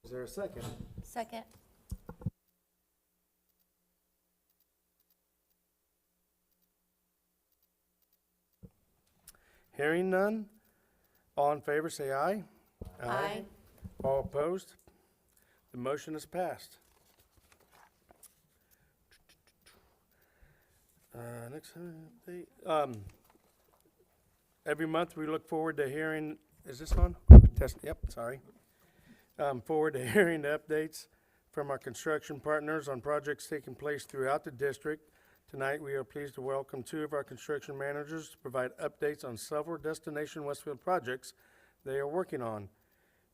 Is there a second? Second. Hearing none, all in favor say aye. Aye. All opposed? The motion is passed. Next update. Every month we look forward to hearing, is this on? Test, yep, sorry. Forward to hearing the updates from our construction partners on projects taking place throughout the district. Tonight, we are pleased to welcome two of our construction managers to provide updates on several Destination Westfield projects they are working on.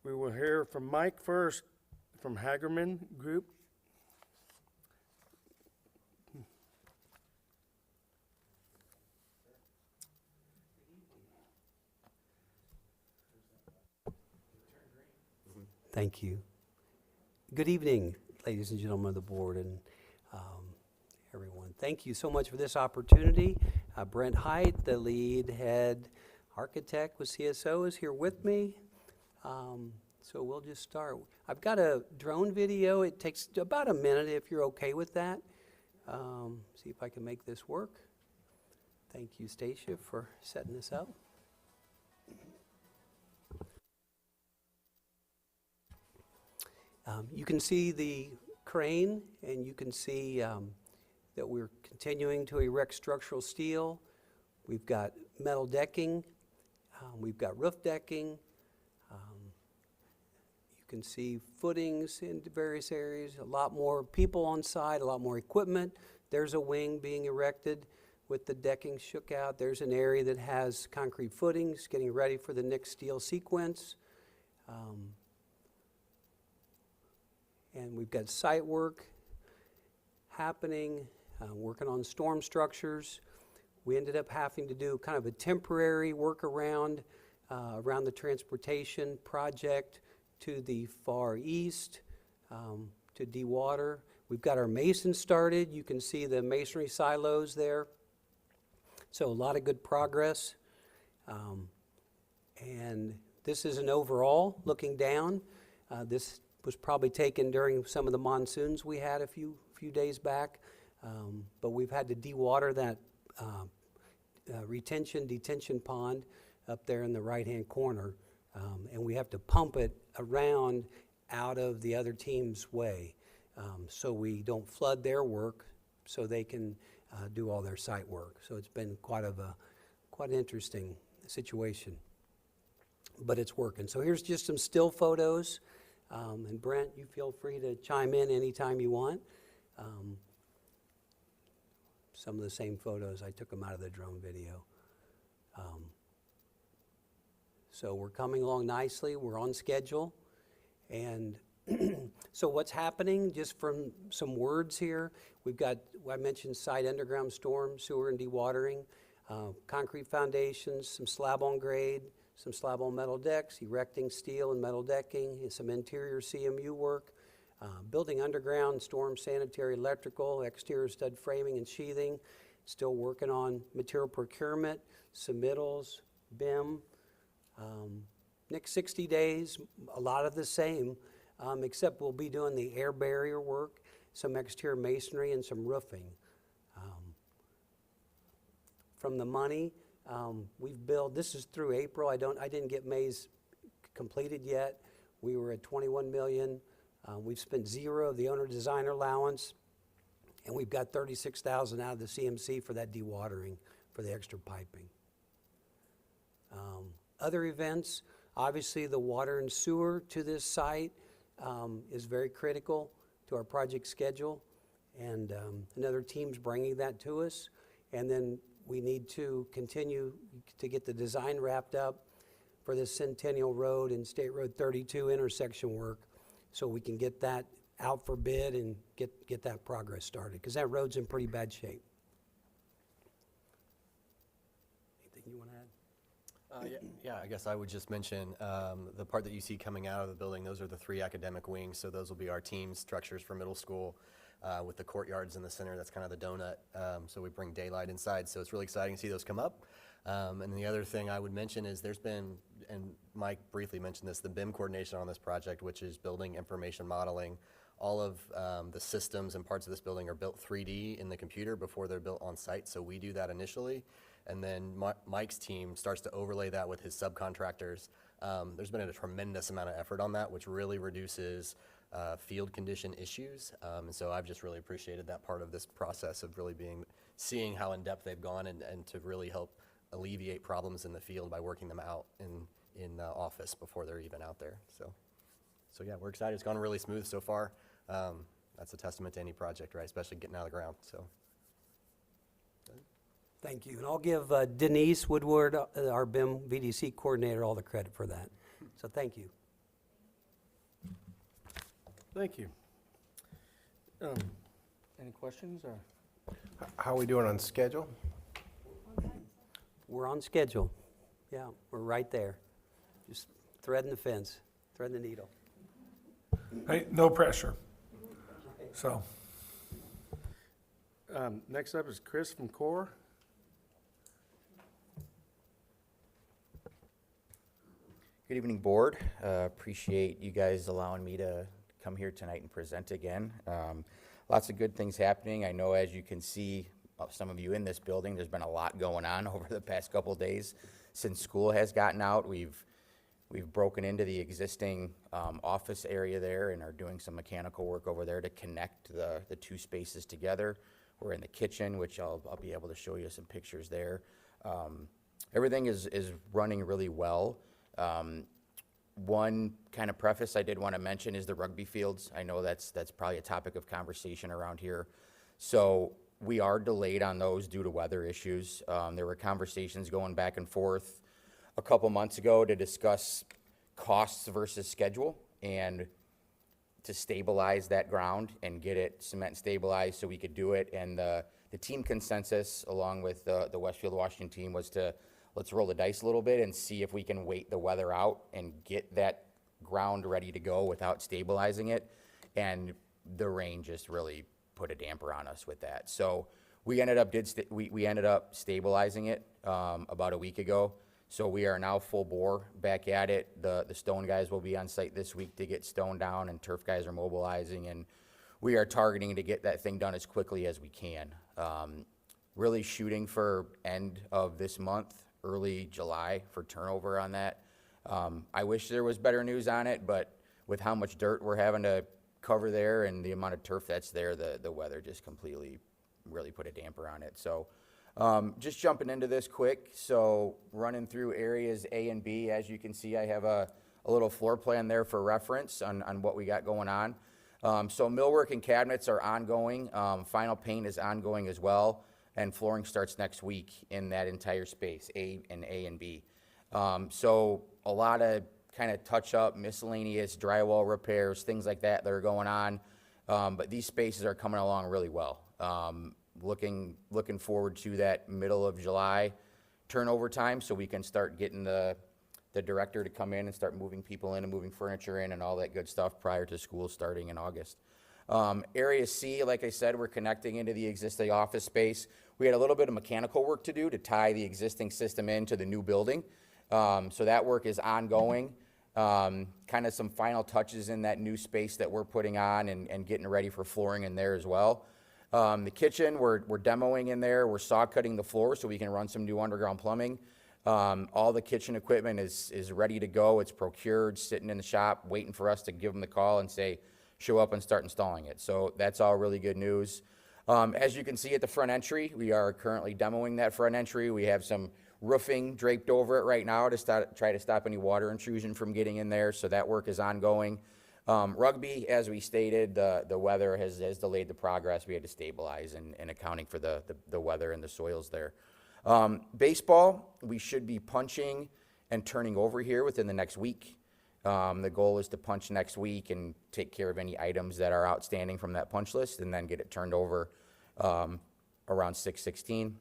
We will hear from Mike first, from Hagerman Group. Thank you. Good evening, ladies and gentlemen of the board and everyone. Thank you so much for this opportunity. Brent Height, the lead head architect with CSO, is here with me. So we'll just start. I've got a drone video. It takes about a minute if you're okay with that. See if I can make this work. Thank you, Stacia, for setting this up. You can see the crane, and you can see that we're continuing to erect structural steel. We've got metal decking. We've got roof decking. You can see footings in various areas, a lot more people on site, a lot more equipment. There's a wing being erected with the decking shook out. There's an area that has concrete footings getting ready for the next steel sequence. And we've got site work happening, working on storm structures. We ended up having to do kind of a temporary workaround around the transportation project to the far east to dewater. We've got our masons started. You can see the masonry silos there. So a lot of good progress. And this is an overall looking down. This was probably taken during some of the monsoons we had a few days back, but we've had to dewater that detention pond up there in the right-hand corner, and we have to pump it around out of the other team's way, so we don't flood their work, so they can do all their site work. So it's been quite an interesting situation, but it's working. So here's just some still photos. And Brent, you feel free to chime in anytime you want. Some of the same photos, I took them out of the drone video. So we're coming along nicely. We're on schedule. And so what's happening, just from some words here, we've got, I mentioned site underground storm, sewer and dewatering, concrete foundations, some slab on grade, some slab on metal decks, erecting steel and metal decking, some interior CMU work, building underground, storm sanitary electrical, exterior stud framing and sheathing, still working on material procurement, submittals, BIM. Next 60 days, a lot of the same, except we'll be doing the air barrier work, some exterior masonry and some roofing. From the money, we've billed, this is through April, I didn't get May's completed yet. We were at 21 million. We've spent zero of the owner designer allowance, and we've got 36,000 out of the CMC for that dewatering, for the extra piping. Other events, obviously the water and sewer to this site is very critical to our project schedule, and another team's bringing that to us. And then we need to continue to get the design wrapped up for the Centennial Road and State Road 32 intersection work, so we can get that out for bid and get that progress started, because that road's in pretty bad shape. Anything you want to add? Yeah, I guess I would just mention the part that you see coming out of the building, those are the 3 academic wings, so those will be our team structures for middle school. with the courtyards in the center. That's kind of the donut. So we bring daylight inside. So it's really exciting to see those come up. And the other thing I would mention is there's been, and Mike briefly mentioned this, the BIM coordination on this project, which is building information modeling. All of the systems and parts of this building are built 3D in the computer before they're built on site. So we do that initially. And then Mike's team starts to overlay that with his subcontractors. There's been a tremendous amount of effort on that, which really reduces field condition issues. And so I've just really appreciated that part of this process of really seeing how in depth they've gone and to really help alleviate problems in the field by working them out in office before they're even out there. So yeah, we're excited. It's gone really smooth so far. That's a testament to any project, right? Especially getting out of the ground. So. Thank you. And I'll give Denise Woodward, our BIM VDC coordinator, all the credit for that. So thank you. Thank you. Any questions or? How are we doing on schedule? We're on schedule. Yeah, we're right there. Just threading the fence, threading the needle. Hey, no pressure. So, Next up is Chris from CORE. Good evening, Board. Appreciate you guys allowing me to come here tonight and present again. Lots of good things happening. I know, as you can see, some of you in this building, there's been a lot going on over the past couple of days since school has gotten out. We've broken into the existing office area there and are doing some mechanical work over there to connect the two spaces together. We're in the kitchen, which I'll be able to show you some pictures there. Everything is running really well. One kind of preface I did want to mention is the rugby fields. I know that's probably a topic of conversation around here. So we are delayed on those due to weather issues. There were conversations going back and forth a couple months ago to discuss costs versus schedule and to stabilize that ground and get it cement stabilized so we could do it. And the team consensus, along with the Westfield Washington team, was to let's roll the dice a little bit and see if we can wait the weather out and get that ground ready to go without stabilizing it. And the rain just really put a damper on us with that. So we ended up we ended up stabilizing it about a week ago. So we are now full bore back at it. The stone guys will be on site this week to get stone down, and turf guys are mobilizing, and we are targeting to get that thing done as quickly as we can. Really shooting for end of this month, early July for turnover on that. I wish there was better news on it, but with how much dirt we're having to cover there and the amount of turf that's there, the weather just completely really put a damper on it. So just jumping into this quick, so running through areas A and B, as you can see, I have a little floor plan there for reference on what we got going on. So millwork and cabinets are ongoing. Final paint is ongoing as well, and flooring starts next week in that entire space, A and B. So a lot of kind of touch-up, miscellaneous drywall repairs, things like that are going on. But these spaces are coming along really well. Looking forward to that middle of July turnover time so we can start getting the director to come in and start moving people in and moving furniture in and all that good stuff prior to school starting in August. Area C, like I said, we're connecting into the existing office space. We had a little bit of mechanical work to do to tie the existing system into the new building. So that work is ongoing. Kind of some final touches in that new space that we're putting on and getting ready for flooring in there as well. The kitchen, we're demoing in there. We're saw cutting the floor so we can run some new underground plumbing. All the kitchen equipment is ready to go. It's procured, sitting in the shop, waiting for us to give them the call and say, show up and start installing it. So that's all really good news. As you can see at the front entry, we are currently demoing that front entry. We have some roofing draped over it right now to try to stop any water intrusion from getting in there. So that work is ongoing. Rugby, as we stated, the weather has delayed the progress. We had to stabilize and accounting for the weather and the soils there. Baseball, we should be punching and turning over here within the next week. The goal is to punch next week and take care of any items that are outstanding from that punch list and then get it turned over around 6/16.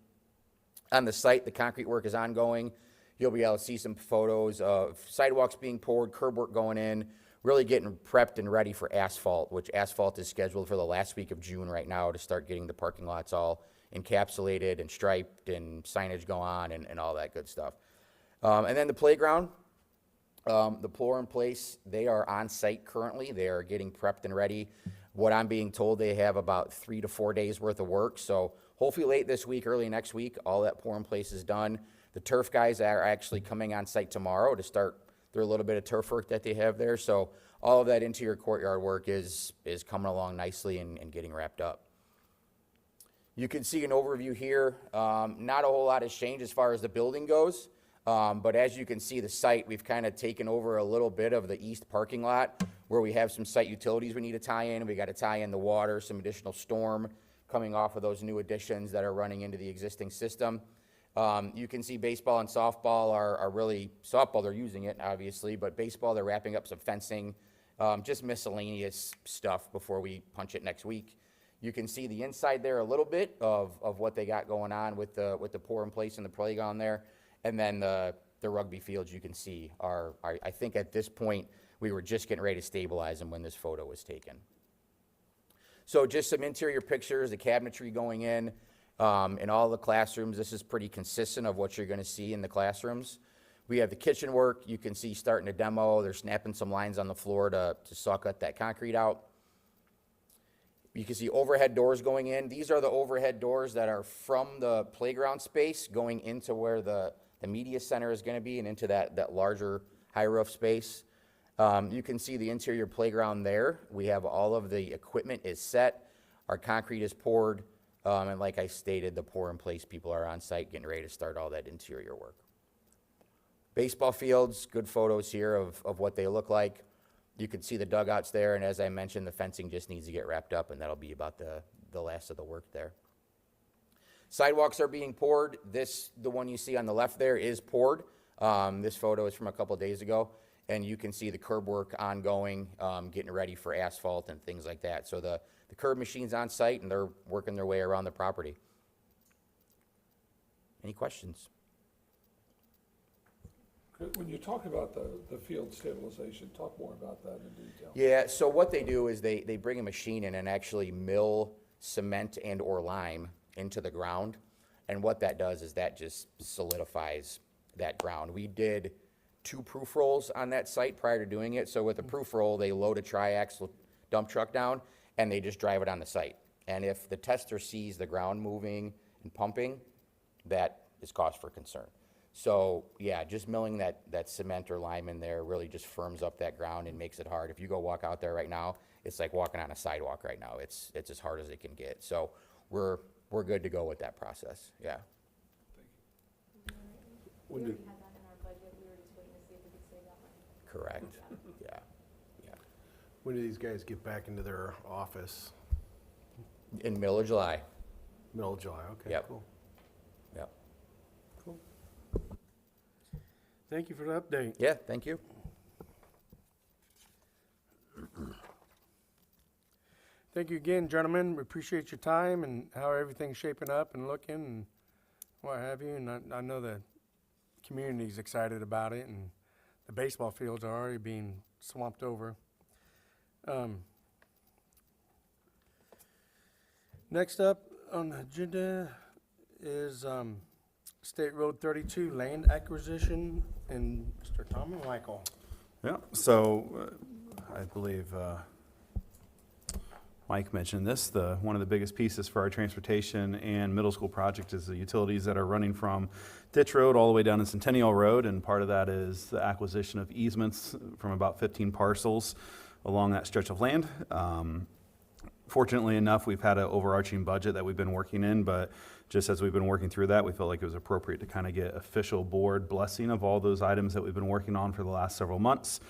On the site, the concrete work is ongoing. You'll be able to see some photos of sidewalks being poured, curb work going in. really getting prepped and ready for asphalt, which asphalt is scheduled for the last week of June right now to start getting the parking lots all encapsulated and striped and signage go on and all that good stuff. And then the playground, the pour in place, they are on site currently. They are getting prepped and ready. What I'm being told, they have about 3 to 4 days worth of work. So hopefully late this week, early next week, all that pour in place is done. The turf guys are actually coming on site tomorrow to start their little bit of turf work that they have there. So all of that interior courtyard work is coming along nicely and getting wrapped up. You can see an overview here. Not a whole lot has changed as far as the building goes. But as you can see, the site, we've kind of taken over a little bit of the east parking lot where we have some site utilities we need to tie in. We got to tie in the water, some additional storm coming off of those new additions that are running into the existing system. You can see baseball and softball are really, softball, they're using it, obviously, but baseball, they're wrapping up some fencing, just miscellaneous stuff before we punch it next week. You can see the inside there a little bit of what they got going on with the pour in place in the playground there. And then the rugby fields, you can see, are I think at this point, we were just getting ready to stabilize them when this photo was taken. So just some interior pictures, the cabinetry going in all the classrooms. This is pretty consistent of what you're going to see in the classrooms. We have the kitchen work. You can see starting to demo. They're snapping some lines on the floor to saw cut that concrete out. You can see overhead doors going in. These are the overhead doors that are from the playground space going into where the media center is going to be and into that larger high roof space. You can see the interior playground there. We have all of the equipment is set. Our concrete is poured. And like I stated, the pour in place people are on site getting ready to start all that interior work. Baseball fields, good photos here of what they look like. You can see the dugouts there, and as I mentioned, the fencing just needs to get wrapped up, and that'll be about the last of the work there. Sidewalks are being poured. The one you see on the left there is poured. This photo is from a couple days ago, and you can see the curb work ongoing, getting ready for asphalt and things like that. So the curb machine's on site, and they're working their way around the property. Any questions? When you talk about the field stabilization, talk more about that in detail. Yeah, so what they do is they bring a machine in and actually mill cement and or lime into the ground. And what that does is that just solidifies that ground. We did 2 proof rolls on that site prior to doing it. So with a proof roll, they load a tri-axle dump truck down and they just drive it on the site. And if the tester sees the ground moving and pumping, that is cause for concern. So yeah, just milling that cement or lime in there really just firms up that ground and makes it hard. If you go walk out there right now, it's like walking on a sidewalk right now. It's as hard as it can get. So we're good to go with that process, yeah. We already had that in our budget, we were just waiting to see if we could save that money. Correct, yeah. When do these guys get back into their office? In middle of July, Middle of July, okay, Yep. cool. yep. Thank you for the update. Yeah, thank you. Thank you again, gentlemen. We appreciate your time and how everything's shaping up and looking and what have you. And I know the community's excited about it, and the baseball fields are already being swamped over. Next up on the agenda is State Road 32 land acquisition, and Mr. Tom Michael. Yeah, so I believe Mike mentioned this, one of the biggest pieces for our transportation and middle school project is the utilities that are running from Ditch Road all the way down to Centennial Road, and part of that is the acquisition of easements from about 15 parcels along that stretch of land. Fortunately enough, we've had an overarching budget that we've been working in, but just as we've been working through that, we felt like it was appropriate to kind of get official board blessing of all those items that we've been working on for the last several months.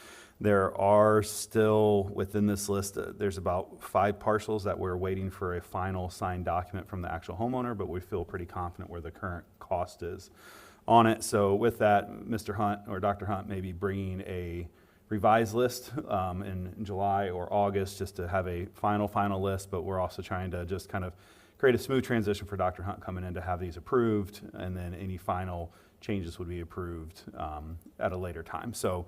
There are still, within this list, there's about 5 parcels that we're waiting for a final signed document from the actual homeowner, but we feel pretty confident where the current cost is on it. So with that, Mr. Hunt or Dr. Hunt may be bringing a revised list in July or August just to have a final list, but we're also trying to just kind of create a smooth transition for Dr. Hunt coming in to have these approved, and then any final changes would be approved at a later time. So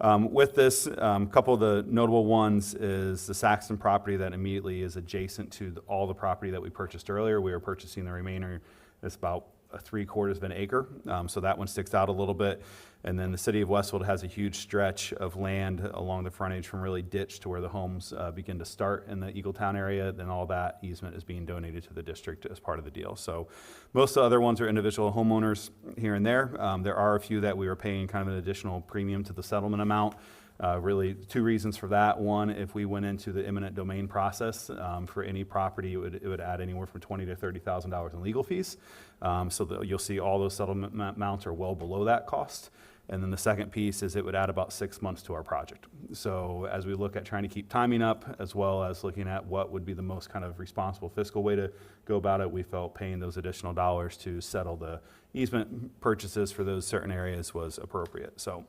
With this, a couple of the notable ones is the Saxton property that immediately is adjacent to all the property that we purchased earlier. We are purchasing the remainder. It's about 3/4 of an acre, so that one sticks out a little bit. And then the city of Westfield has a huge stretch of land along the frontage from really ditch to where the homes begin to start in the Eagletown area. Then all that easement is being donated to the district as part of the deal. So most of the other ones are individual homeowners here and there. There are a few that we are paying kind of an additional premium to the settlement amount. Really, two reasons for that. One, if we went into the eminent domain process for any property, it would add anywhere from $20,000 to $30,000 in legal fees. You'll see all those settlement amounts are well below that cost. And then the second piece is it would add about 6 months to our project. So as we look at trying to keep timing up, as well as looking at what would be the most kind of responsible fiscal way to go about it, we felt paying those additional dollars to settle the easement purchases for those certain areas was appropriate. So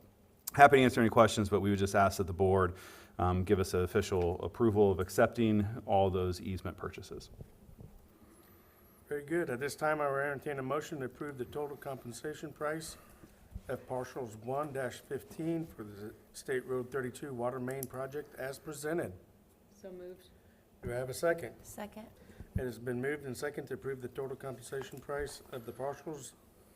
happy to answer any questions, but we would just ask that the board give us an official approval of accepting all those easement purchases. Very good. At this time, I will entertain a motion to approve the total compensation price of partials 1-15 for the State Road 32 Water Main Project as presented. So moved. Do I have a second? Second. It has been moved and second to approve the total compensation price of the partials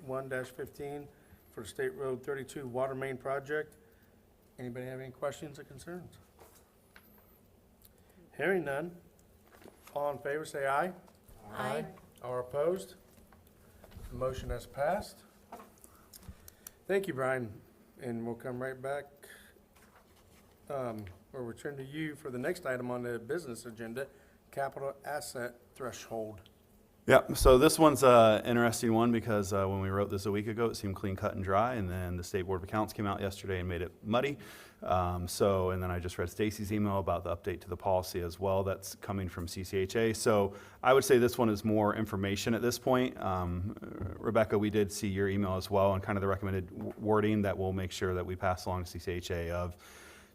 1-15 for the State Road 32 Water Main Project. Anybody have any questions or concerns? Hearing none. All in favor, say aye. Aye. All opposed? The motion has passed. Thank you, Brian, and we'll come right back, or return to you for the next item on the business agenda, capital asset threshold. Yeah, so this one's an interesting one because when we wrote this a week ago, it seemed clean, cut, and dry, and then the State Board of Accounts came out yesterday and made it muddy. And then I just read Stacy's email about the update to the policy as well that's coming from CCHA. So I would say this one is more information at this point. Rebecca, we did see your email as well and kind of the recommended wording that we'll make sure that we pass along to CCHA of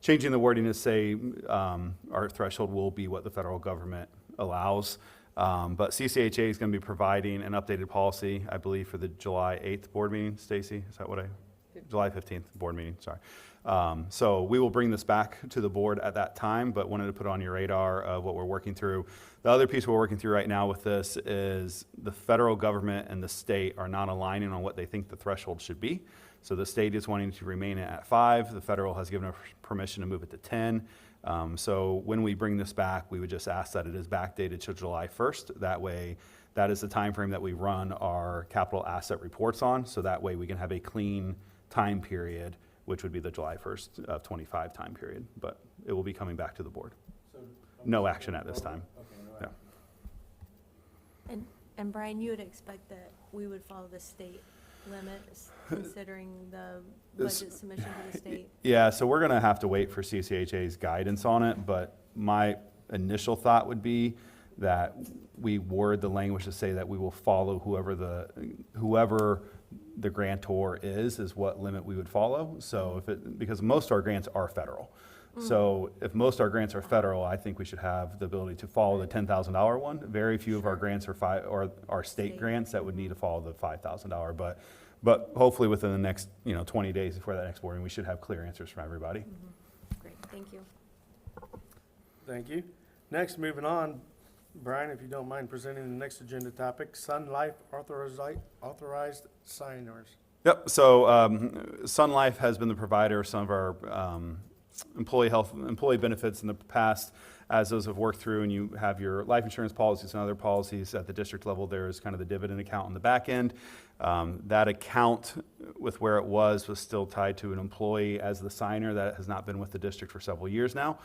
changing the wording to say our threshold will be what the federal government allows. But CCHA is going to be providing an updated policy, I believe, for the July 8th board meeting. Stacy, is that what July 15th board meeting, sorry. So we will bring this back to the board at that time, but wanted to put it on your radar of what we're working through. The other piece we're working through right now with this is the federal government and the state are not aligning on what they think the threshold should be. So the state is wanting to remain at 5. The federal has given us permission to move it to 10. So when we bring this back, we would just ask that it is backdated to July 1st. That way, that is the time frame that we run our capital asset reports on. So that way we can have a clean time period, which would be the July 1st of 25 time period. But it will be coming back to the board. No action at this time. Yeah. And Brian, you would expect that we would follow the state limits considering the budget submission to the state? Yeah, so we're gonna have to wait for CCHA's guidance on it, but my initial thought would be that we word the language to say that we will follow whoever the grantor is what limit we would follow. So because most of our grants are federal. So if most of our grants are federal, I think we should have the ability to follow the $10,000 one. Very few of our grants are state grants that would need to follow the $5,000. But hopefully within the next 20 days before that next board meeting, we should have clear answers from everybody. Great, thank you. Thank you. Next, moving on, Brian, if you don't mind presenting the next agenda topic, Sun Life authorized signers. Yep, so Sun Life has been the provider of some of our employee benefits in the past. As those have worked through and you have your life insurance policies and other policies at the district level, there is kind of the dividend account on the back end. That account with where it was still tied to an employee as the signer that has not been with the district for several years now.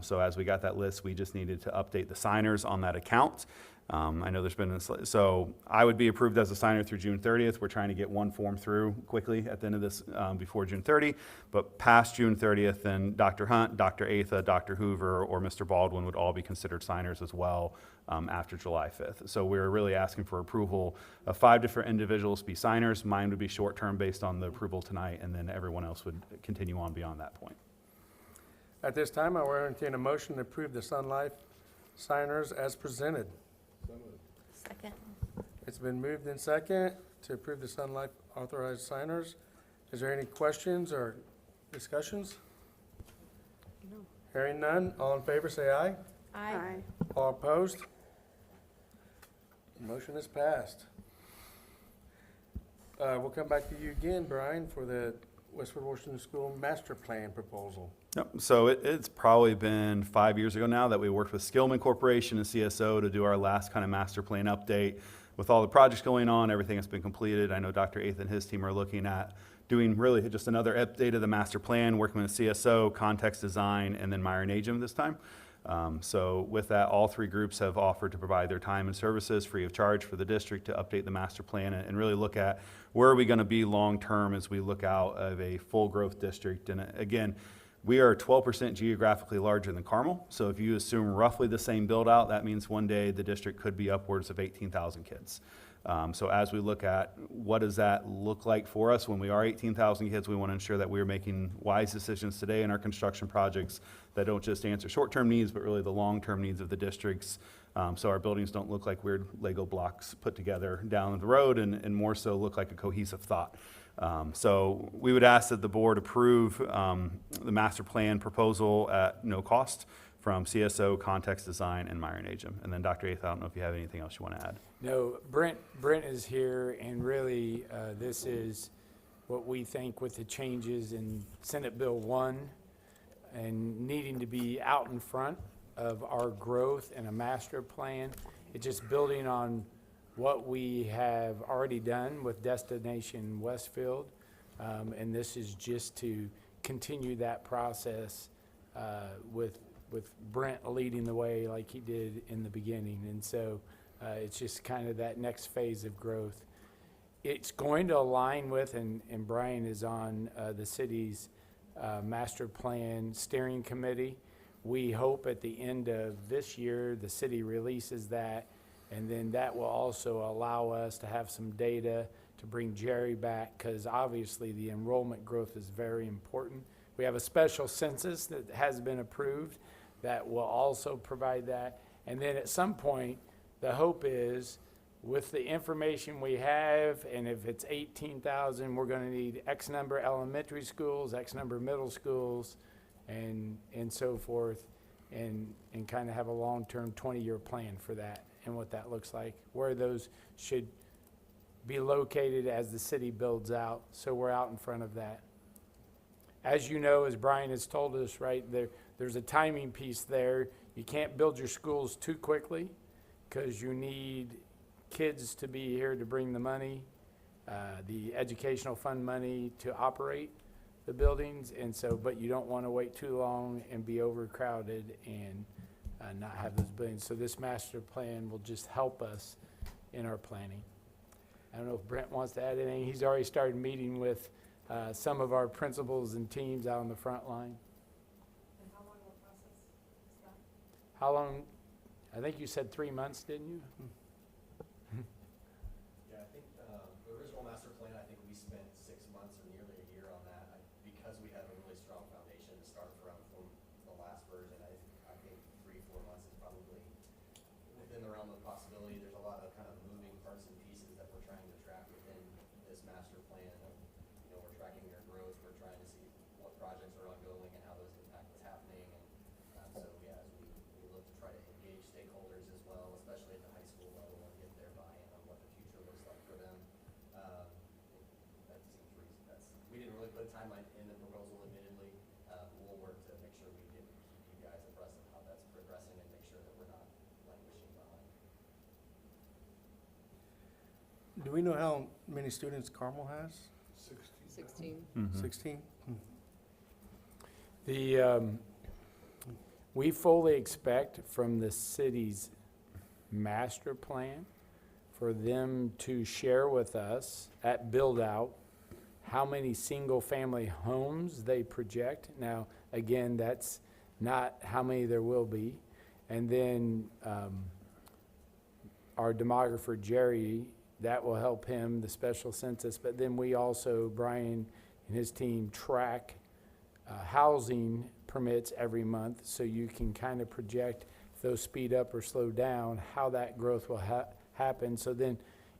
So as we got that list, we just needed to update the signers on that account. I know there's been, so I would be approved as a signer through June 30th. We're trying to get one form through quickly at the end of this before June 30. But past June 30th, then Dr. Hunt, Dr. Atha, Dr. Hoover, or Mr. Baldwin would all be considered signers as well after July 5th. So we're really asking for approval of 5 different individuals to be signers. Mine would be short-term based on the approval tonight, and then everyone else would continue on beyond that point. At this time, I will entertain a motion to approve the Sun Life signers as presented. Second. It's been moved in second to approve the Sun Life authorized signers. Is there any questions or discussions? Hearing none, all in favor, say aye. Aye. All opposed? Motion is passed. We'll come back to you again, Brian, for the Westford Washington School Master Plan proposal. Yep. So it's probably been 5 years ago now that we worked with Skillman Corporation and CSO to do our last kind of master plan update. With all the projects going on, everything has been completed. I know Dr. Ath and his team are looking at doing really just another update of the master plan, working with CSO, context design, and then Meyer and Agem this time. So with that, all three groups have offered to provide their time and services free of charge for the district to update the master plan and really look at where are we going to be long-term as we look out of a full growth district. And again, we are 12% geographically larger than Carmel. So if you assume roughly the same build out, that means one day the district could be upwards of 18,000 kids. So as we look at what does that look like for us when we are 18,000 kids, we want to ensure that we're making wise decisions today in our construction projects that don't just answer short-term needs, but really the long-term needs of the districts. So our buildings don't look like weird Lego blocks put together down the road and more so look like a cohesive thought. So we would ask that the board approve the master plan proposal at no cost from CSO, Context Design, and Meyer and Agem. And then Dr. Ath, I don't know if you have anything else you want to add. No, Brent is here, and really, this is what we think with the changes in Senate Bill 1 and needing to be out in front of our growth and a master plan. It's just building on what we have already done with Destination Westfield, and this is just to continue that process with Brent leading the way like he did in the beginning. And so it's just kind of that next phase of growth. It's going to align with, and Brian is on the city's master plan steering committee. We hope at the end of this year, the city releases that, and then that will also allow us to have some data to bring Jerry back, because obviously the enrollment growth is very important. We have a special census that has been approved that will also provide that. And then at some point, the hope is with the information we have, and if it's 18,000, we're going to need X number elementary schools, X number middle schools, and so forth, and kind of have a long-term 20-year plan for that and what that looks like, where those should be located as the city builds out. So we're out in front of that. As you know, as Brian has told us, right, there's a timing piece there. You can't build your schools too quickly because you need kids to be here to bring the money, the educational fund money to operate the buildings. And so, but you don't want to wait too long and be overcrowded and not have those buildings. So this master plan will just help us in our planning. I don't know if Brent wants to add anything. He's already started meeting with some of our principals and teams out on the front line. And how long will the process start? How long? I think you said 3 months, didn't you? Yeah, I think the original master plan, I think we spent 6 months or nearly a year on that. Because we have a really strong foundation to start from the last version, I think 3-4 months is probably within the realm of possibility. There's a lot of kind of moving parts and pieces that we're trying to track within this master plan. We're tracking your growth, we're trying to see what projects are ongoing and how those impact what's happening. And so, yeah, as we look to try to engage stakeholders as well, especially at the high school level, and get their buy-in on what the future looks like for them. That seems reason. We didn't really put a timeline in the proposal, admittedly. We'll work to make sure we keep you guys abreast of how that's progressing and make sure that we're not languishing behind. Do we know how many students Carmel has? 16. 16? We fully expect from the city's master plan for them to share with us at build out how many single family homes they project. Now, again, that's not how many there will be. And then our demographer, Jerry, that will help him, the special census. But then we also, Brian and his team, track housing permits every month, so you can kind of project if those speed up or slow down, how that growth will happen. So then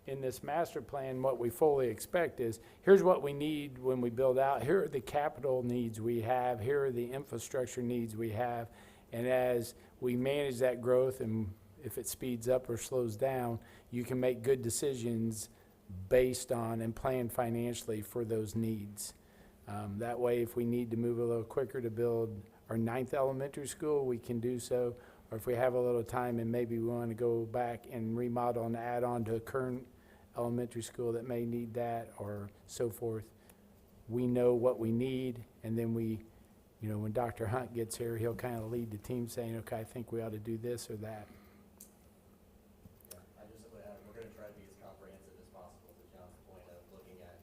in this master plan, what we fully expect is, here's what we need when we build out, here are the capital needs we have, here are the infrastructure needs we have. And as we manage that growth, and if it speeds up or slows down, you can make good decisions based on and plan financially for those needs. That way, if we need to move a little quicker to build our 9th elementary school, we can do so. Or if we have a little time and maybe we want to go back and remodel and add on to a current elementary school that may need that, or so forth, we know what we need, and then we, you know, when Dr. Hunt gets here, he'll kind of lead the team saying, okay, I think we ought to do this or that. Yeah, I just would add, we're gonna try to be as comprehensive as possible, to John's point of looking at,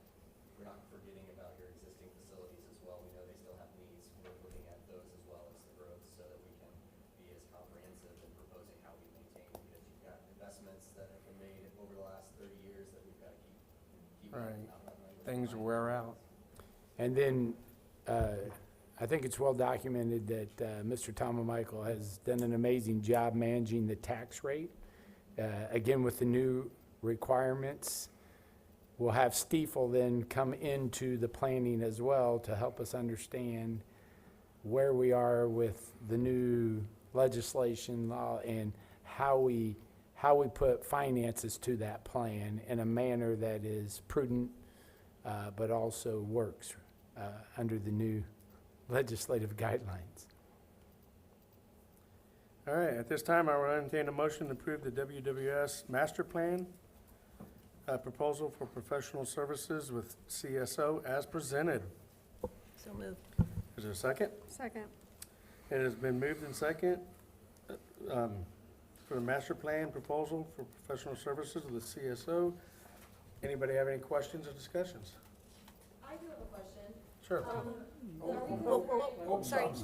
we're not forgetting about your existing facilities as well. We know they still have needs. We're looking at those as well as the growth, so that we can be as comprehensive in proposing how we maintain, because you've got investments that have been made over the last 30 years that we've got to keep Right. out. Things wear out. And then, I think it's well documented that Mr. Michael has done an amazing job managing the tax rate. Again, with the new requirements, we'll have Stiefel then come into the planning as well to help us understand where we are with the new legislation law and how we put finances to that plan in a manner that is prudent, but also works under the new legislative guidelines. All right, at this time, I will entertain a motion to approve the WWS Master Plan proposal for professional services with CSO as presented. So moved. Is there a second? Second. It has been moved and second for the master plan proposal for professional services with CSO. Anybody have any questions or discussions? I do have a question. Sure. Oh, sorry. That's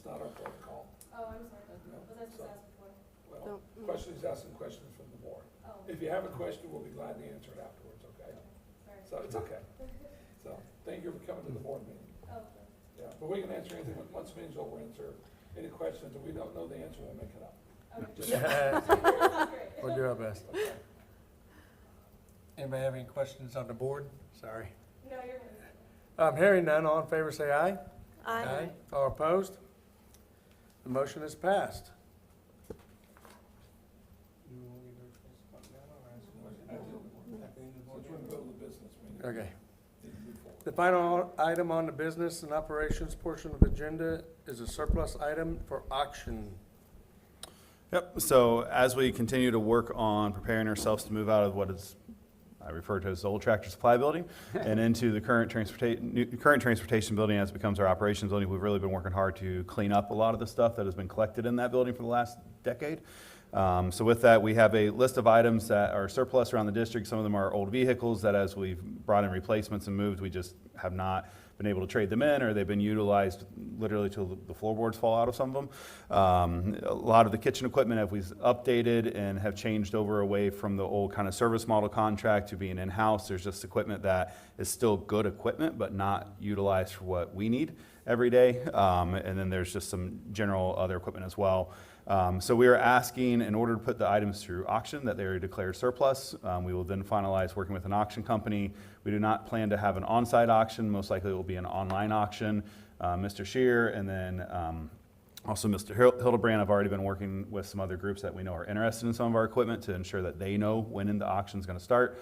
not our protocol. Oh, I'm sorry. Was I supposed to ask before? Well, questions, asking questions from the board. Oh, If you have a question, we'll be glad to answer it afterwards, okay? sorry. So it's okay. So, thank you for coming to the board meeting. Oh, okay. Yeah, but we can answer anything, once the meeting's over, answer any questions, if we don't know the answer, we'll make it up. Great. We'll do our best. Okay. Anybody have any questions on the board? Sorry. No, you're good. Hearing none, all in favor say aye. Aye. All opposed? The motion is passed. Since we're in the middle of the business meeting. Okay. need to move forward. The final item on the business and operations portion of the agenda is a surplus item for auction. Yep, so as we continue to work on preparing ourselves to move out of what is, I refer to as the old Tractor Supply Building, and into the current transportation building as it becomes our operations building, we've really been working hard to clean up a lot of the stuff that has been collected in that building for the last decade. So with that, we have a list of items that are surplus around the district. Some of them are old vehicles that as we've brought in replacements and moved, we just have not been able to trade them in, or they've been utilized literally till the floorboards fall out of some of them. A lot of the kitchen equipment have we updated and have changed over away from the old kind of service model contract to being in-house. There's just equipment that is still good equipment, but not utilized for what we need every day. And then there's just some general other equipment as well. So we are asking, in order to put the items through auction, that they are declared surplus. We will then finalize working with an auction company. We do not plan to have an on-site auction. Most likely it will be an online auction. Mr. Shear and then also Mr. Hildebrand have already been working with some other groups that we know are interested in some of our equipment to ensure that they know when the auction is going to start.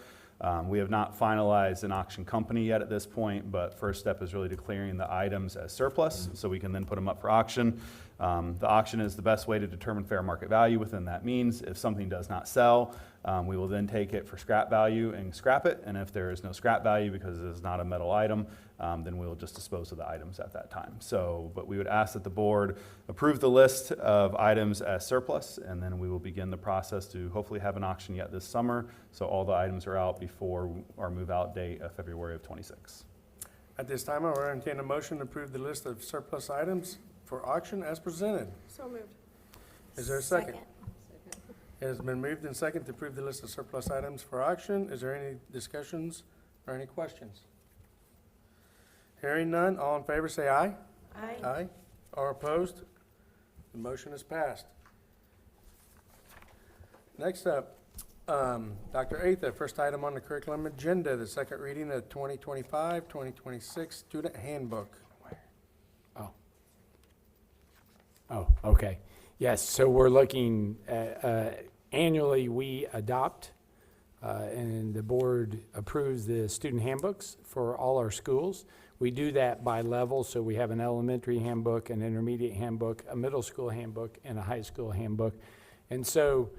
We have not finalized an auction company yet at this point, but first step is really declaring the items as surplus so we can then put them up for auction. The auction is the best way to determine fair market value within that means. If something does not sell, we will then take it for scrap value and scrap it. And if there is no scrap value because it is not a metal item, then we will just dispose of the items at that time. So, but we would ask that the board approve the list of items as surplus, and then we will begin the process to hopefully have an auction yet this summer. So all the items are out before our move-out date of February of 26. At this time, I will entertain a motion to approve the list of surplus items for auction as presented. So moved. Is there a second? It has been moved and second to approve the list of surplus items for auction. Is there any discussions or any questions? Hearing none, all in favor say aye. Aye. Aye. All opposed? The motion is passed. Next up, Dr. Atha, first item on the curriculum agenda, the second reading of 2025-2026 Student Handbook. Oh, okay. Yes, so we're looking at, annually, we adopt, and the board approves the student handbooks for all our schools. We do that by level, so we have an elementary handbook, an intermediate handbook, a middle school handbook, and a high school handbook. And so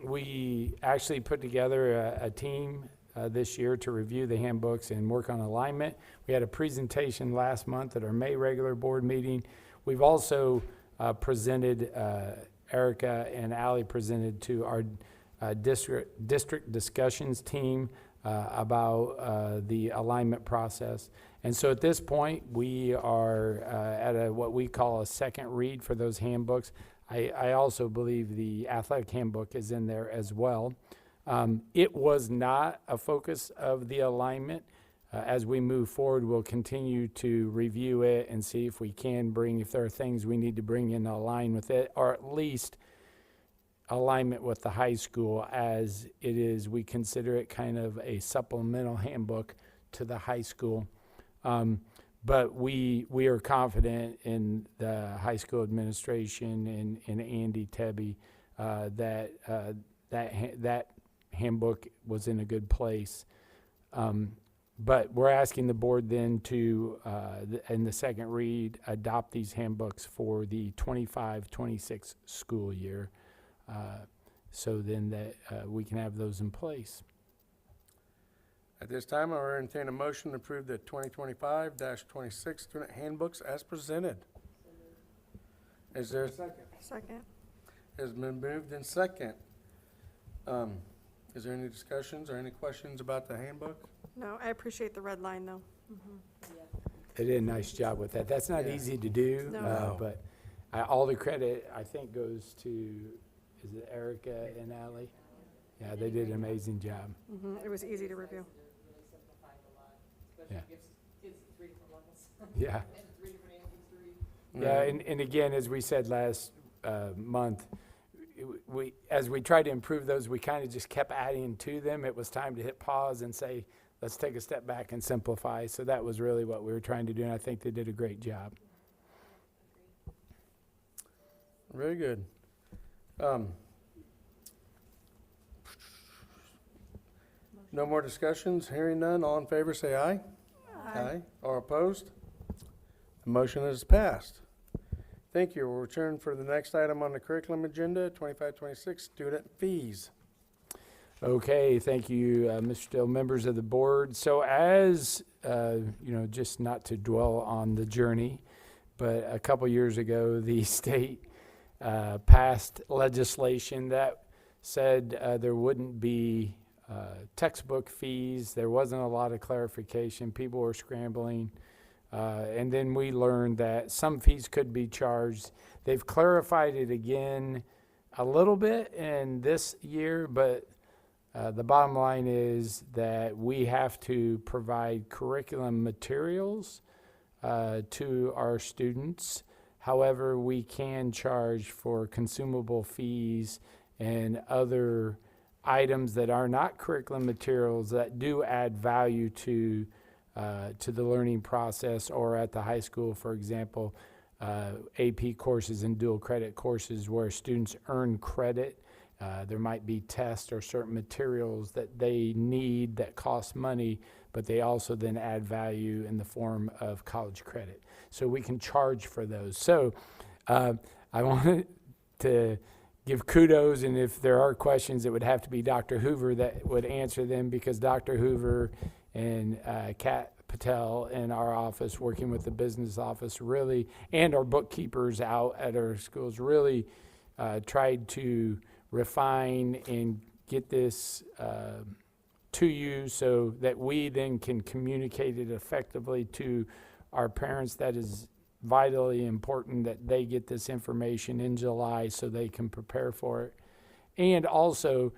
we actually put together a team this year to review the handbooks and work on alignment. We had a presentation last month at our May regular board meeting. We've also presented, Erica and Ally presented to our district discussions team about the alignment process. And so at this point, we are at what we call a second read for those handbooks. I also believe the athletic handbook is in there as well. It was not a focus of the alignment. As we move forward, we'll continue to review it and see if we can if there are things we need to bring in to align with it, or at least alignment with the high school, as it is, we consider it kind of a supplemental handbook to the high school. But we are confident in the high school administration and Andy Tebby that handbook was in a good place. But we're asking the board then to, in the second read, adopt these handbooks for the 25-26 school year, so then that we can have those in place. At this time, I'll entertain a motion to approve the 2025-26 student handbooks as presented. Is there a second? Second. Has been moved in second. Is there any discussions or any questions about the handbook? No, I appreciate the red line, though. They did a nice job with that. That's not Yeah. easy to do, No. but all the credit, I think, goes to, is it Erica and Ally? Yeah, they did an amazing job. It was easy to review. Yeah. Yeah. Yeah, and again, as we said last month, as we tried to improve those, we kind of just kept adding to them. It was time to hit pause and say, let's take a step back and simplify. So that was really what we were trying to do, and I think they did a great job. Very good. No more discussions, hearing none, all in favor say aye. Aye. Or opposed? The motion is passed. Thank you. We'll return for the next item on the curriculum agenda, 25-26 student fees. Okay, thank you, Mr. Still, members of the board. So as, just not to dwell on the journey, but a couple years ago, the state passed legislation that said there wouldn't be textbook fees. There wasn't a lot of clarification. People were scrambling. And then we learned that some fees could be charged. They've clarified it again a little bit in this year, but the bottom line is that we have to provide curriculum materials to our students. However, we can charge for consumable fees and other items that are not curriculum materials that do add value to the learning process, or at the high school, for example, AP courses and dual credit courses where students earn credit. There might be tests or certain materials that they need that cost money, but they also then add value in the form of college credit. So we can charge for those. So I wanted to give kudos, and if there are questions, it would have to be Dr. Hoover that would answer them, because Dr. Hoover and Kat Patel in our office, working with the business office, really, and our bookkeepers out at our schools, really tried to refine and get this to you so that we then can communicate it effectively to our parents. That is vitally important that they get this information in July so they can prepare for it. And also,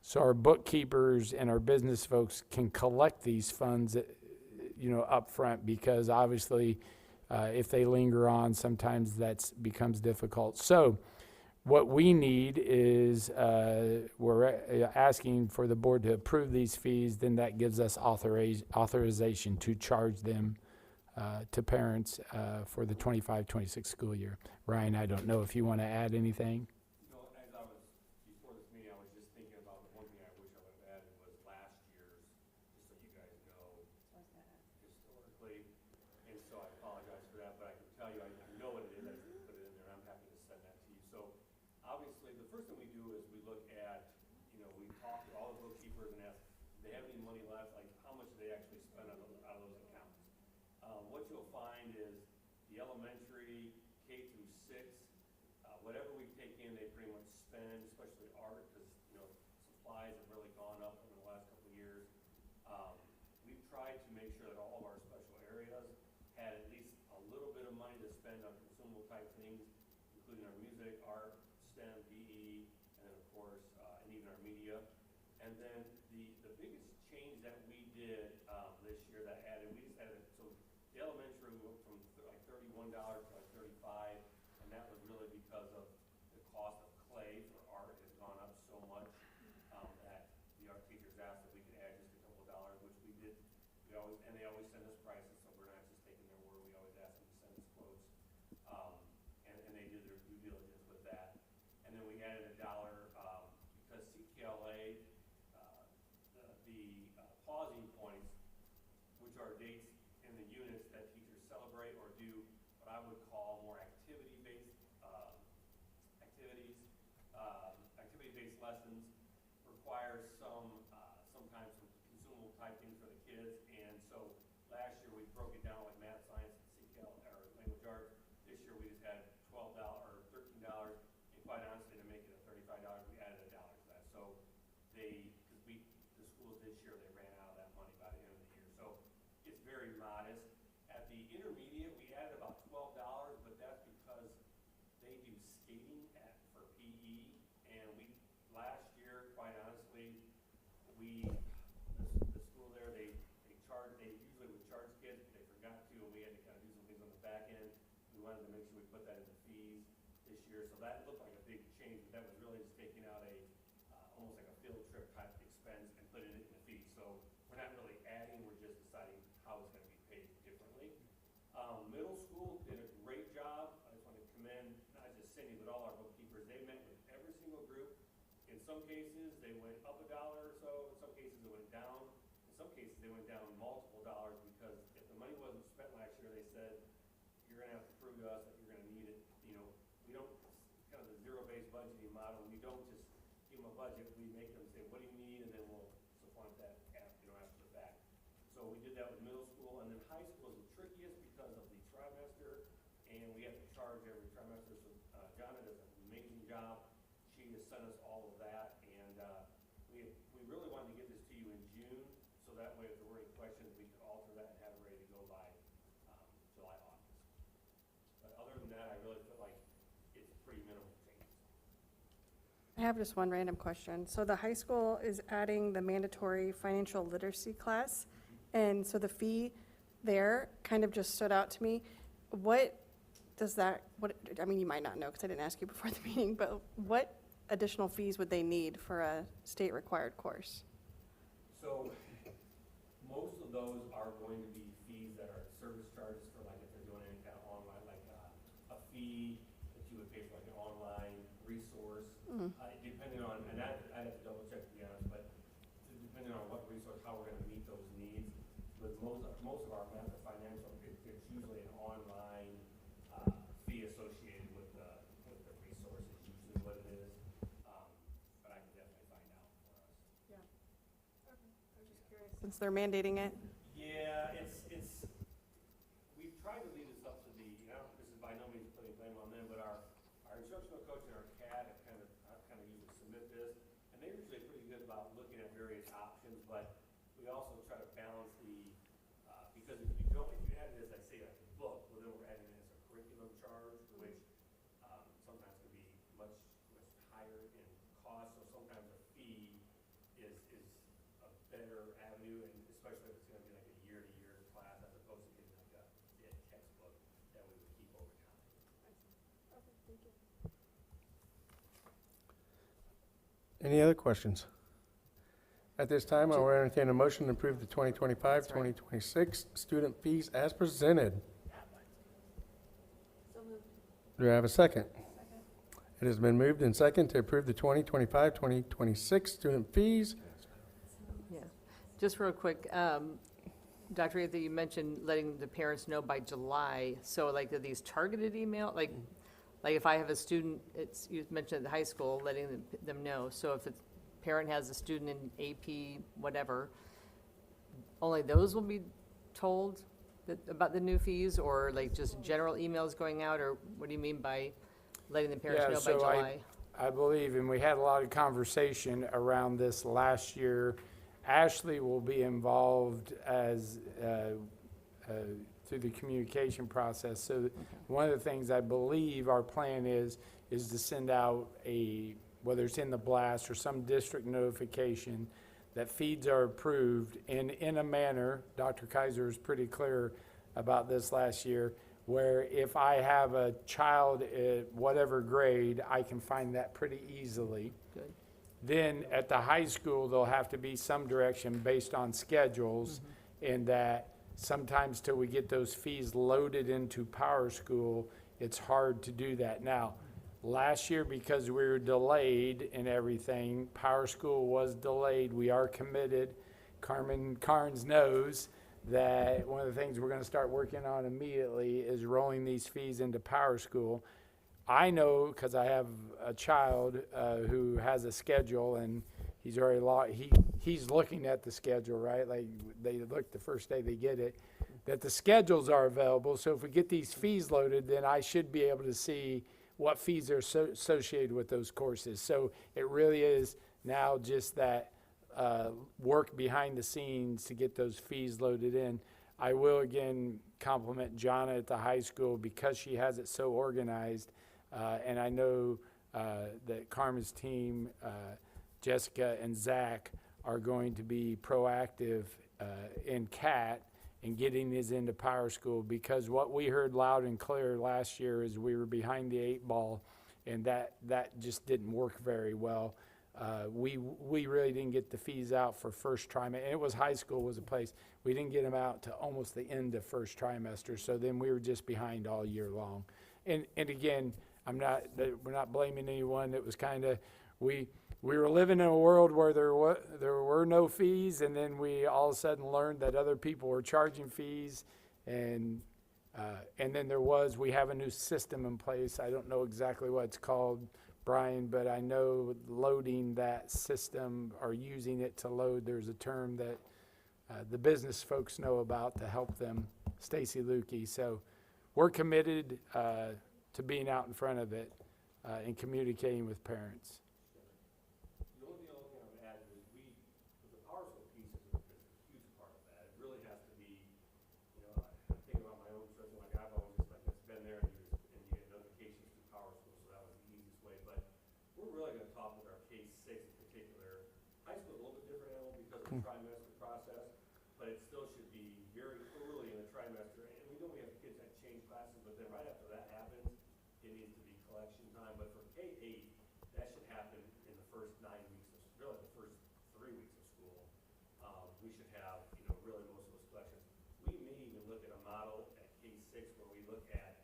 so our bookkeepers and our business folks can collect these funds, up front, because obviously if they linger on, sometimes that becomes difficult. So What we need is, we're asking for the board to approve these fees, then that gives us authorization to charge them to parents for the 25-26 school year. Ryan, I don't know if you want to add anything? No, as I was, before this meeting, I was just thinking about the one thing I wish I would have added was last year's, just so you guys know, historically. And so I apologize for that, but I can tell you, I know what it is, I just put it in there, and I'm happy to send that to you. So obviously, the first thing we do is we look at, we talk to all the bookkeepers and ask, do they have any money left? Like, how much do they actually spend out of those accounts? What you'll find is the elementary, K through 6, whatever we take in, they pretty much spend, especially art, because, supplies have really gone up in the last couple of years. We've tried to make sure that all of our special areas had at least a little bit of money to spend on consumable type things, including our music, art, STEM, PE, and then of course, and even our media. And then the biggest change that we did this year that added, we just added, so the elementary went from like $31 to like $35, and that was really because of the cost of clay for art has gone up so much that the art teachers asked if we could add just a couple of dollars, which we did. And they always send us prices, so we're not just taking their word. We always ask them to send us quotes, and they did their due diligence with that. And then we added $1 because CKLA, the pausing points, which are dates in the units that teachers celebrate or do what I would call more activity-based activity-based lessons, requires sometimes some consumable type things for the kids. And so last year we broke it down like math, science, CKL, or language arts. This year we just had $12 or $13, and quite honestly, to make it a $35, we added $1 to that. So the schools this year, they ran out of that money by the end of the year. So it's very modest. At the intermediate, we added about $12, but that's because they do skating for PE, and last year, quite honestly, the school there, they usually would charge kids, but they forgot to, and we had to kind of do some things on the back end. We wanted to make sure we put that in the fees this year, so that looked like a big change, but that was really just taking out almost like a field trip type expense and putting it in the fees. So we're not really adding, we're just deciding how it's going to be paid differently. Middle school did a great job. I just want to commend not just Cindy, but all our bookkeepers. They met with every single group. In some cases, they went up $1 or so. In some cases, it went down. In some cases, they went down multiple dollars because if the money wasn't spent last year, they said, you're going to have to prove to us that you're going to need it. We don't, kind of the zero-based budgeting model, we don't just give them a budget. We make them say, what do you need? And then we'll supplant that after the fact. So we did that with middle school. And then high school is the trickiest because of the trimester, and we have to charge every trimester. So Jonna does an amazing job. She has sent us all of that, and we really wanted to get this to you in June, so that way if there were any questions, we could alter that and have it ready to go by July, August. But other than that, I really feel like it's pretty minimal changes. I have just one random question. So the high school is adding the mandatory financial literacy class, and so the fee there kind of just stood out to me. What does that, I mean, you might not know because I didn't ask you before the meeting, but what additional fees would they need for a state-required course? So most of those are going to be fees that are service charges for, like, if they're doing any kind of online, like a fee that you would pay for like an online resource, depending on, and I'd have to double check to be honest, but depending on what resource, how we're going to meet those needs. With most of our math or financial, it's usually an online fee associated with the resource is usually what it is. But I can definitely find out for us. Yeah. Okay. I was just curious. Since they're mandating it. Yeah, we've tried to leave this up to this is by no means putting blame on them, but our instructional coach and our CAD have kind of usually submit this, and they're usually pretty good about looking at various options, but we also try to balance because if you add it as I say, like a book, well then we're adding it as a curriculum charge, which sometimes can be much higher in cost, so sometimes a fee is a better avenue, and especially if it's going to be like a year-to-year class as opposed to getting like a textbook that we would keep over time. Okay, thank you. Any other questions? At this time, I will entertain a motion to approve the 2025-2026 student fees as presented. Do I have a second? It has been moved and second to approve the 2025-2026 student fees. Yeah, just real quick, Dr. Atha, you mentioned letting the parents know by July, so like are these targeted email, like if I have a student, you mentioned at the high school, letting them know, so if a parent has a student in AP, whatever, only those will be told about the new fees, or like just general emails going out, or what do you mean by letting the parents know by July? I believe, and we had a lot of conversation around this last year. Ashley will be involved as, through the communication process. So one of the things I believe our plan is to send out whether it's in the blast or some district notification that feeds are approved in a manner, Dr. Kaiser is pretty clear about this last year, where if I have a child at whatever grade, I can find that pretty easily. Good. Then at the high school, there'll have to be some direction based on schedules, and that sometimes till we get those fees loaded into Power School, it's hard to do that. Now, last year, because we were delayed and everything, Power School was delayed. We are committed. Carmen Carnes knows that one of the things we're going to start working on immediately is rolling these fees into Power School. I know because I have a child who has a schedule, and he's already he's looking at the schedule, right? Like they look the first day they get it, that the schedules are available. So if we get these fees loaded, then I should be able to see what fees are associated with those courses. So it really is now just that work behind the scenes to get those fees loaded in. I will again compliment Jonna at the high school because she has it so organized. And I know that Carmen's team, Jessica and Zach, are going to be proactive in CAT and getting these into Power School, because what we heard loud and clear last year is we were behind the 8 ball, and that just didn't work very well. We really didn't get the fees out for first trimester, and it was high school was a place. We didn't get them out to almost the end of first trimester, so then we were just behind all year long. And again, we're not blaming anyone. It was kind of, we were living in a world where there were no fees, and then we all of a sudden learned that other people were charging fees, and then we have a new system in place. I don't know exactly what it's called, Brian, but I know loading that system or using it to load, there's a term that the business folks know about to help them, Stacy Lukey. So we're committed to being out in front of it and communicating with parents. The only thing I would add is the Power School piece is a huge part of that. It really has to be, I think about my own children, like I've always just it's been there, and you get notifications through Power School, so that was the easiest way. But we're really going to talk with our K-6 in particular. High school is a little bit different animal because of the trimester process, but it still should be very early in the trimester. And we know we have kids that change classes, but then right after that happens, it needs to be collection time. But for K-8, that should happen in the first 9 weeks, really the first 3 weeks of school. We should have, really most of those collections. We may even look at a model at K-6 where we look at,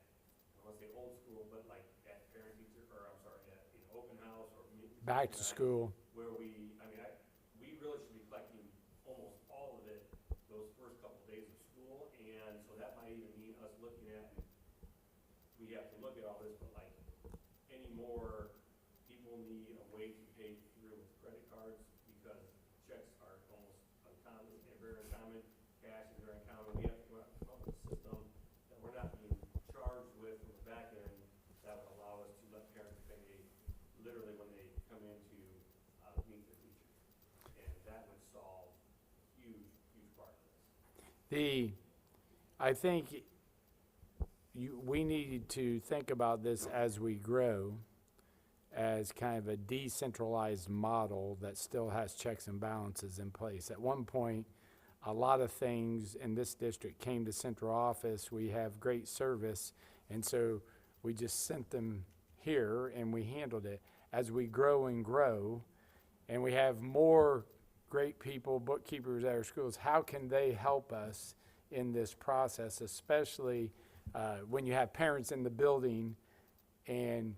I want to say old school, but like at parent teacher, or I'm sorry, at open house or Back to school. where we really should be collecting almost all of it those first couple days of school, and so that might even mean us looking at, we have to look at all this, but like any more people need a way to pay through with credit cards, because checks are almost uncommon, and very uncommon, cash is very uncommon. We have to come up with a system that we're not being charged with from the back end that would allow us to let parents pay literally when they come in to meet their teachers. And that would solve a huge part of this. I think we need to think about this as we grow as kind of a decentralized model that still has checks and balances in place. At one point, a lot of things in this district came to central office. We have great service, and so we just sent them here and we handled it. As we grow and grow, and we have more great people, bookkeepers at our schools. How can they help us in this process, especially when you have parents in the building and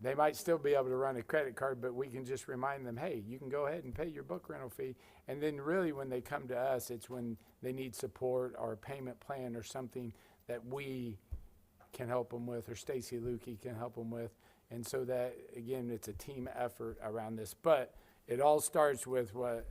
they might still be able to run a credit card, but we can just remind them, hey, you can go ahead and pay your book rental fee. And then really when they come to us, it's when they need support or a payment plan or something that we can help them with, or Stacy Lukey can help them with. And so that, again, it's a team effort around this. But it all starts with what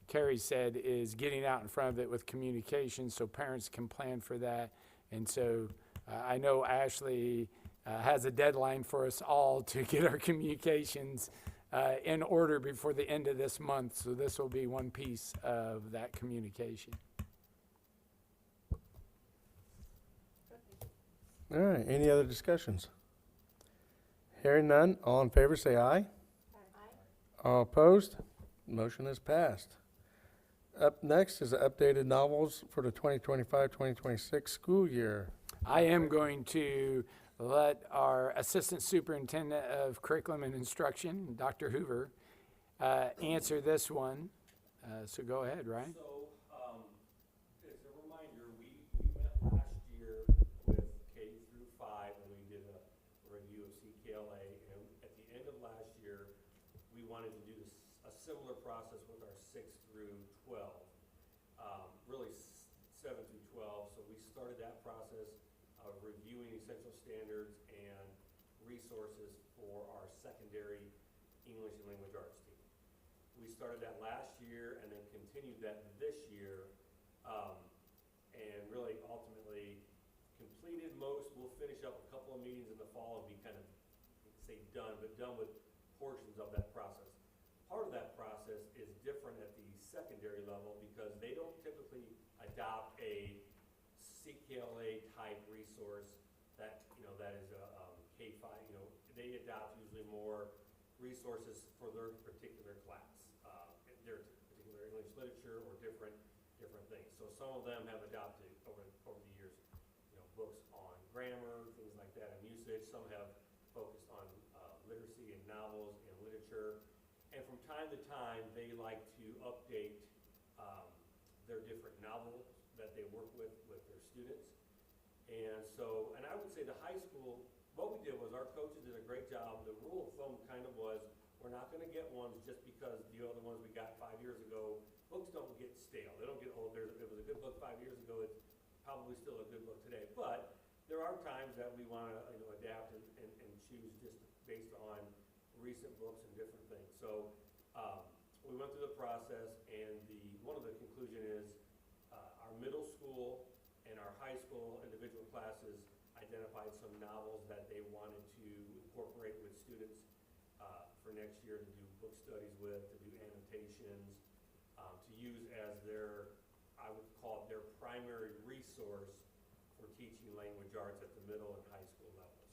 Carrie said, is getting out in front of it with communication so parents can plan for that. And so I know Ashley has a deadline for us all to get our communications in order before the end of this month. So this will be one piece of that communication. All right, any other discussions? Hearing none, all in favor say aye. Aye. All opposed? Motion is passed. Up next is the updated novels for the 2025-2026 school year. I am going to let our Assistant Superintendent of Curriculum and Instruction, Dr. Hoover, answer this one. So go ahead, Ryan. So, as a reminder, we met last year with K through 5, and we did a review of CKLA, and at the end of last year, we wanted to do a similar process with our 6 through 12, really 7 through 12, so we started that process of reviewing essential standards and resources for our secondary English and language arts team. We started that last year and then continued that this year, and really ultimately completed most. We'll finish up a couple of meetings in the fall and be kind of, say done, but done with portions of that process. Part of that process is different at the secondary level because they don't typically adopt a CKLA type resource that, that is a K-5, they adopt usually more resources for their particular class, their particular English literature or different things. So some of them have adopted over the years, books on grammar, things like that, and usage. Some have focused on literacy and novels and literature. And from time to time, they like to update their different novels that they work with their students. And so, and I would say the high school, what we did was our coaches did a great job. The rule of thumb kind of was, we're not gonna get ones just because the other ones we got 5 years ago, books don't get stale, they don't get old. If it was a good book 5 years ago, it's probably still a good book today. But there are times that we wanna adapt and choose just based on recent books and different things. So we went through the process, and one of the conclusion is our middle school and our high school individual classes identified some novels that they wanted to incorporate with students for next year, to do book studies with, to do annotations, to use as their, I would call it their primary resource for teaching language arts at the middle and high school levels.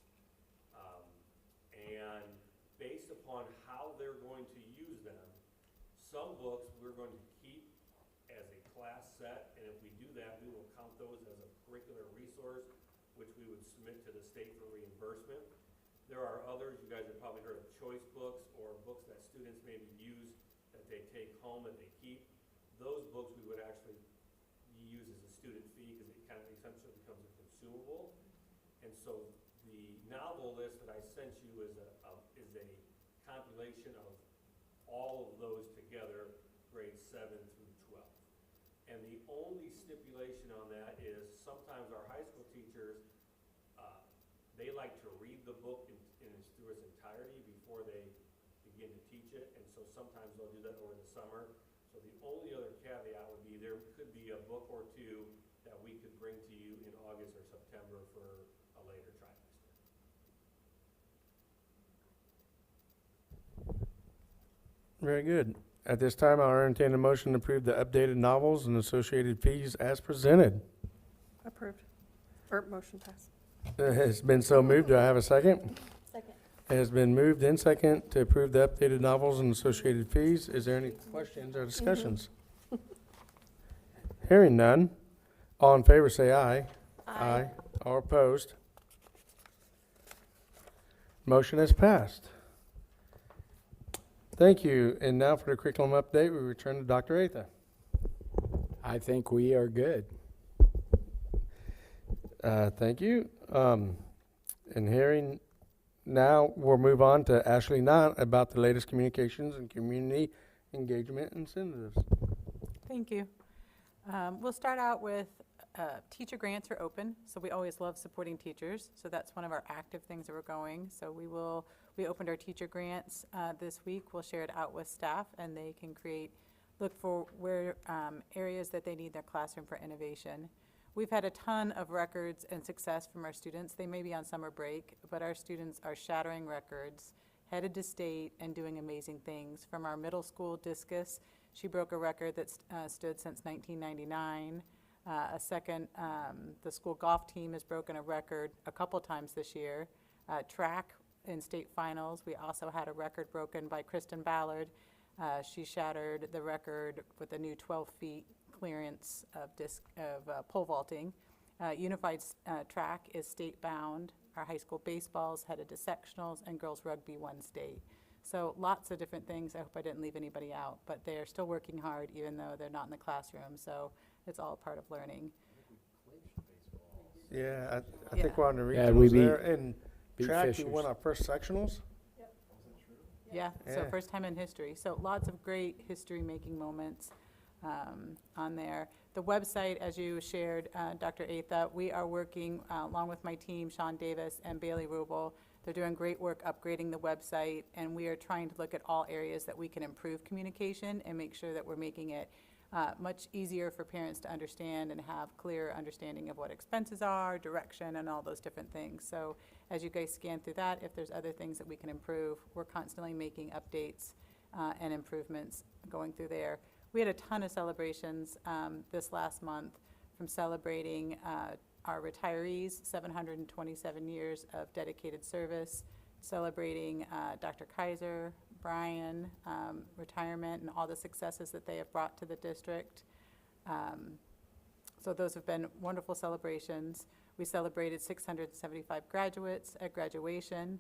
And based upon how they're going to use them, some books we're going to keep as a class set, and if we do that, we will count those as a curricular resource, which we would submit to the state for reimbursement. There are others, you guys have probably heard of choice books, or books that students maybe use that they take home, that they keep. Those books we would actually use as a student fee, because it kind of essentially becomes a consumable. And so the novel list that I sent you is a compilation of all of those together, grades 7 through 12. And the only stipulation on that is sometimes our high school teachers, they like to read the book through its entirety before they begin to teach it, and so sometimes they'll do that over the summer. So the only other caveat would be there could be a book or two that we could bring to you in August or September for a later trimester. Very good. At this time, I'll entertain a motion to approve the updated novels and associated fees as presented. Approved. Or motion passed. It has been so moved. Do I have a second? Second. It has been moved in second to approve the updated novels and associated fees. Is there any questions or discussions? Hearing none. All in favor say aye. Aye. All opposed? Motion has passed. Thank you. And now for the curriculum update, we return to Dr. Atha. I think we are good. Thank you. And hearing now, we'll move on to Ashley Knott about the latest communications and community engagement incentives. Thank you. We'll start out with teacher grants are open, so we always love supporting teachers. So that's one of our active things that we're going. So we opened our teacher grants this week. We'll share it out with staff, and they can look for where areas that they need their classroom for innovation. We've had a ton of records and success from our students. They may be on summer break, but our students are shattering records, headed to state, and doing amazing things. From our middle school discus, she broke a record that stood since 1999. The school golf team has broken a record a couple times this year. Track in state finals, we also had a record broken by Kristen Ballard. She shattered the record with a new 12 feet clearance of pole vaulting. Unified track is state bound. Our high school baseball's headed to sectionals, and girls rugby won state. So lots of different things. I hope I didn't leave anybody out, but they are still working hard even though they're not in the classroom. So it's all part of learning. Yeah, I think we're on the Yeah, we regionals there. And beat track, we Fishers. won our first sectionals. Yeah, so Yeah. first time in history. So lots of great history-making moments on there. The website, as you shared, Dr. Atha, we are working along with my team, Sean Davis and Bailey Rubel. They're doing great work upgrading the website, and we are trying to look at all areas that we can improve communication and make sure that we're making it much easier for parents to understand and have clear understanding of what expenses are, direction, and all those different things. So as you guys scan through that, if there's other things that we can improve, we're constantly making updates and improvements going through there. We had a ton of celebrations this last month, from celebrating our retirees, 727 years of dedicated service, celebrating Dr. Kaiser, Brian, retirement, and all the successes that they have brought to the district. So those have been wonderful celebrations. We celebrated 675 graduates at graduation.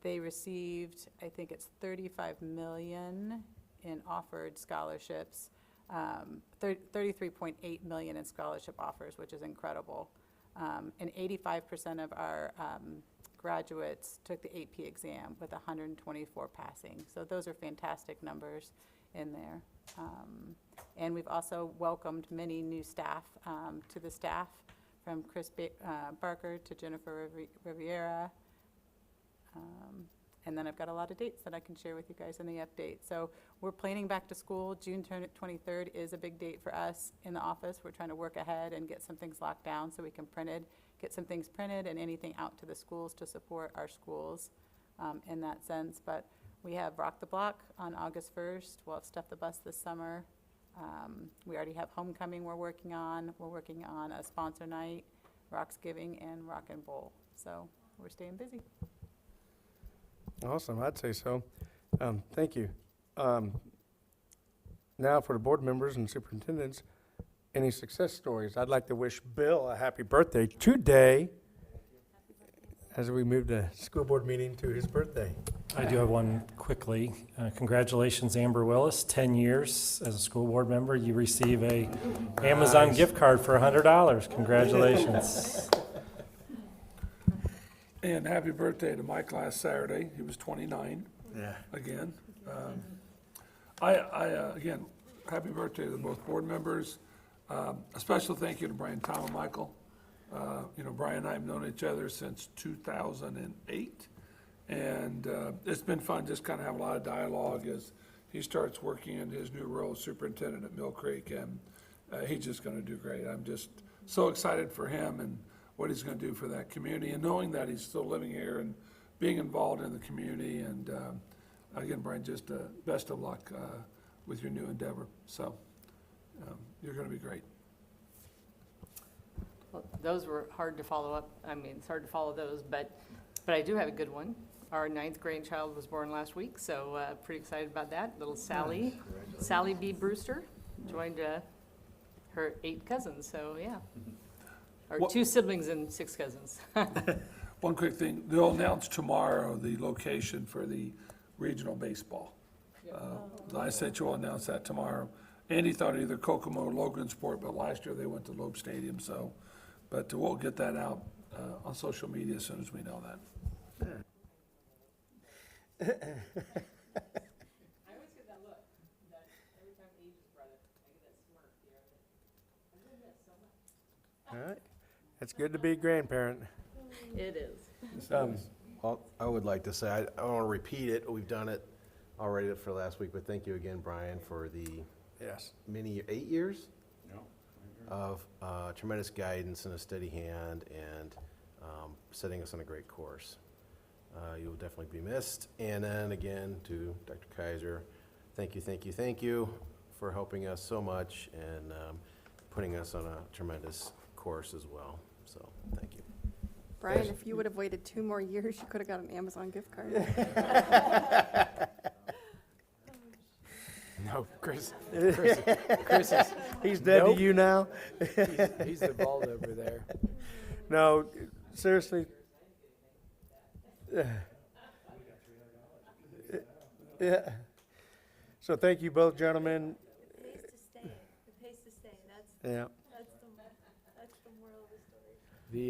They received, I think it's 35 million in offered scholarships, 33.8 million in scholarship offers, which is incredible. And 85% of our graduates took the AP exam with 124 passing. So those are fantastic numbers in there. And we've also welcomed many new staff to the staff, from Chris Barker to Jennifer Riviera. And then I've got a lot of dates that I can share with you guys in the update. So we're planning back to school. June 23rd is a big date for us in the office. We're trying to work ahead and get some things locked down so we can get some things printed and anything out to the schools to support our schools in that sense. But we have Rock the Block on August 1st. We'll have Stuff the Bus this summer. We already have Homecoming we're working on. We're working on a sponsor night, Rocksgiving, and Rock and Bowl. So we're staying busy. Awesome, I'd say so. Thank you. Now for the board members and superintendents, any success stories? I'd like to wish Bill a happy birthday today as we move the school board meeting to his birthday. I do have one quickly. Congratulations, Amber Willis, 10 years as a school board member. You receive a Amazon gift card for $100. Congratulations. And happy birthday to Mike last Saturday. He was 29 Yeah. again. Again, happy birthday to both board members. A special thank you to Brian, Tom, and Michael. Brian and I have known each other since 2008. And it's been fun, just kind of have a lot of dialogue as he starts working in his new role as superintendent at Mill Creek. And he's just going to do great. I'm just so excited for him and what he's going to do for that community, and knowing that he's still living here and being involved in the community. And again, Brian, just best of luck with your new endeavor. So you're going to be great. Well, those were hard to follow up. I mean, it's hard to follow those, but I do have a good one. Our 9th grandchild was born last week, so pretty excited about that. Little Sally B. Brewster joined her 8 cousins, so yeah. Or 2 siblings and 6 cousins. One quick thing, they'll announce tomorrow the location for the regional baseball. I said you'll announce that tomorrow. Andy thought either Kokomo or Logansport, but last year they went to Loeb Stadium, so, but we'll get that out on social media as soon as we know that. I always get that look, that every time Aegis brought it, I get that smirk here. I love that so much. All right. It's good to be a grandparent. It is. Well, I would like to say, I don't want to repeat it, we've done it already for last week, but thank you again, Brian, for the Yes. 8 years of tremendous guidance and a steady hand and setting us on a great course. You will definitely be missed. And then again, to Dr. Kaiser, thank you for helping us so much and putting us on a tremendous course as well. So, thank you. Brian, if you would have waited 2 more years, you could have got an Amazon gift card. No, Chris is, He's dead Nope. to you now? he's the bald over there. No, seriously. Yeah. So thank you both, gentlemen. It pays to stay. It pays to stay. Yeah, That's the moral of the story.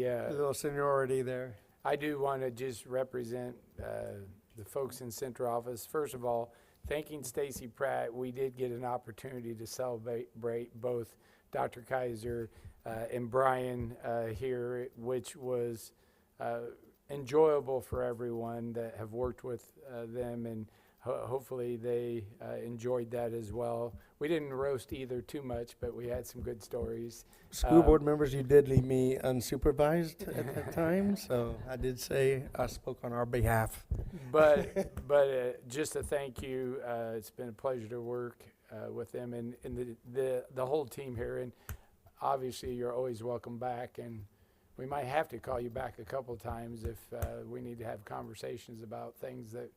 a little seniority there. I do want to just represent the folks in central office. First of all, thanking Stacy Pratt, we did get an opportunity to celebrate both Dr. Kaiser and Brian here, which was enjoyable for everyone that have worked with them, and hopefully they enjoyed that as well. We didn't roast either too much, but we had some good stories. School board members, you did leave me unsupervised at that time, so I did say I spoke on our behalf. But just a thank you. It's been a pleasure to work with them and the whole team here. And obviously, you're always welcome back. And we might have to call you back a couple times if we need to have conversations about things that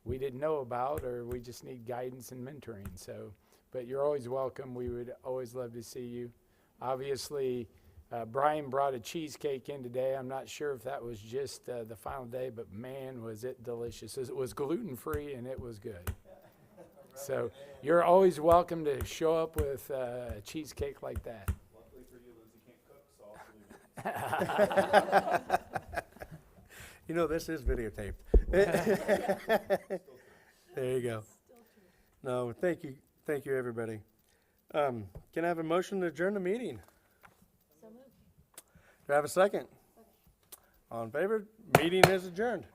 we didn't know about, or we just need guidance and mentoring. So, but you're always welcome. We would always love to see you. Obviously, Brian brought a cheesecake in today. I'm not sure if that was just the final day, but man, was it delicious. It was gluten-free and it was good. So you're always welcome to show up with a cheesecake like that. Luckily for you, Lindsay can't cook, so I'll salute you. You know, this is videotaped. There you go. No, thank you, everybody. Can I have a motion to adjourn the meeting? So moved. Do I have a second? All in favor? Meeting is adjourned.